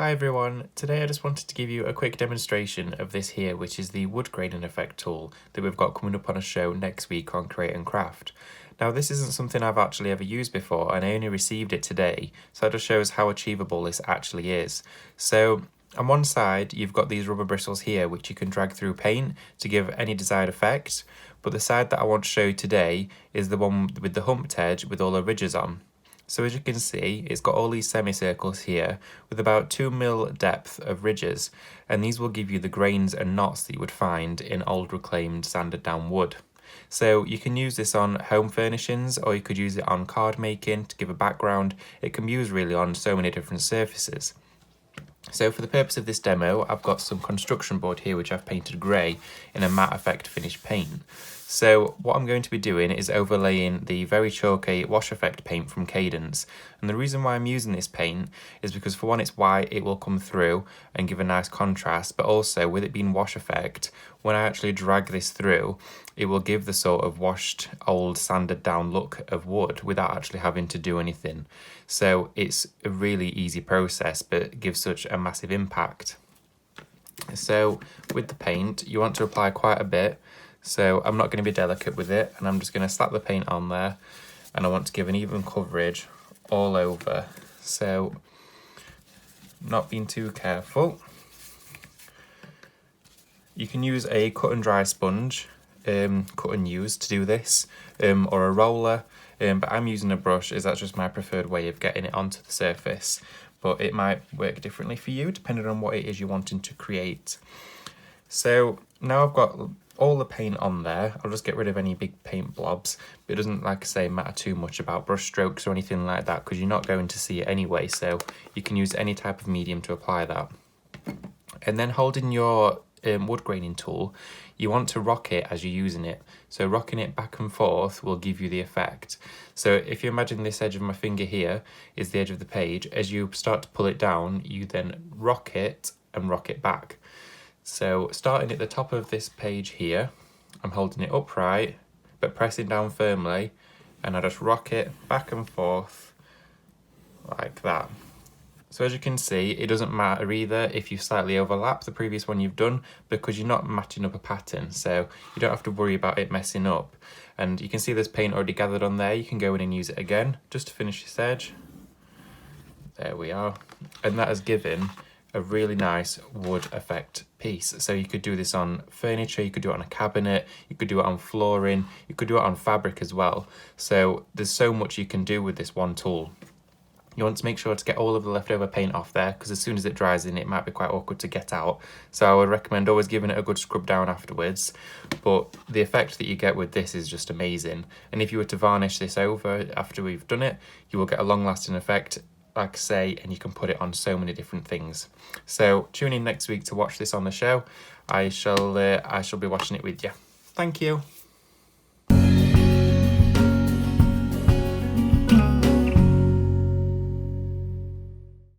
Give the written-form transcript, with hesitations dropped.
Hi everyone, today I just wanted to give you a quick demonstration of this here, which is the wood graining effect tool that we've got coming up on a show next week on Create and Craft. Now this isn't something I've actually ever used before and I only received it today, so that just shows how achievable this actually is. So on one side you've got these rubber bristles here which you can drag through paint to give any desired effect, but the side that I want to show you today is the one with the humped edge with all the ridges on. So as you can see, it's got all these semicircles here with about 2mm depth of ridges, and these will give you the grains and knots that you would find in old reclaimed sanded down wood. So you can use this on home furnishings, or you could use it on card making to give a background. It can be used really on so many different surfaces. So for the purpose of this demo, I've got some construction board here which I've painted grey in a matte effect finish paint. So what I'm going to be doing is overlaying the very chalky wash effect paint from Cadence. And the reason why I'm using this paint is because for one, it's white, it will come through and give a nice contrast, but also with it being wash effect, when I actually drag this through, it will give the sort of washed, old, sanded down look of wood without actually having to do anything. So it's a really easy process, but it gives such a massive impact. So with the paint, you want to apply quite a bit. So I'm not going to be delicate with it, and I'm just going to slap the paint on there, and I want to give an even coverage all over. So not being too careful. You can use a cut and dry sponge, cut and use to do this, or a roller, but I'm using a brush as that's just my preferred way of getting it onto the surface. But it might work differently for you depending on what it is you're wanting to create. So now I've got all the paint on there. I'll just get rid of any big paint blobs. But it doesn't, like I say, matter too much about brush strokes or anything like that because you're not going to see it anyway, so you can use any type of medium to apply that. And then holding your wood graining tool, you want to rock it as you're using it. So rocking it back and forth will give you the effect. So if you imagine this edge of my finger here is the edge of the page, as you start to pull it down, you then rock it and rock it back. So starting at the top of this page here, I'm holding it upright, but pressing down firmly, and I just rock it back and forth like that. So as you can see, it doesn't matter either if you slightly overlap the previous one you've done because you're not matching up a pattern, so you don't have to worry about it messing up. And you can see there's paint already gathered on there. You can go in and use it again just to finish this edge. There we are. And that has given a really nice wood effect piece. So you could do this on furniture, you could do it on a cabinet, you could do it on flooring, you could do it on fabric as well. So there's so much you can do with this one tool. You want to make sure to get all of the leftover paint off there because as soon as it dries in, it might be quite awkward to get out. So I would recommend always giving it a good scrub down afterwards. But the effect that you get with this is just amazing. And if you were to varnish this over after we've done it, you will get a long-lasting effect, like I say, and you can put it on so many different things. So tune in next week to watch this on the show. I shall be watching it with you. Thank you.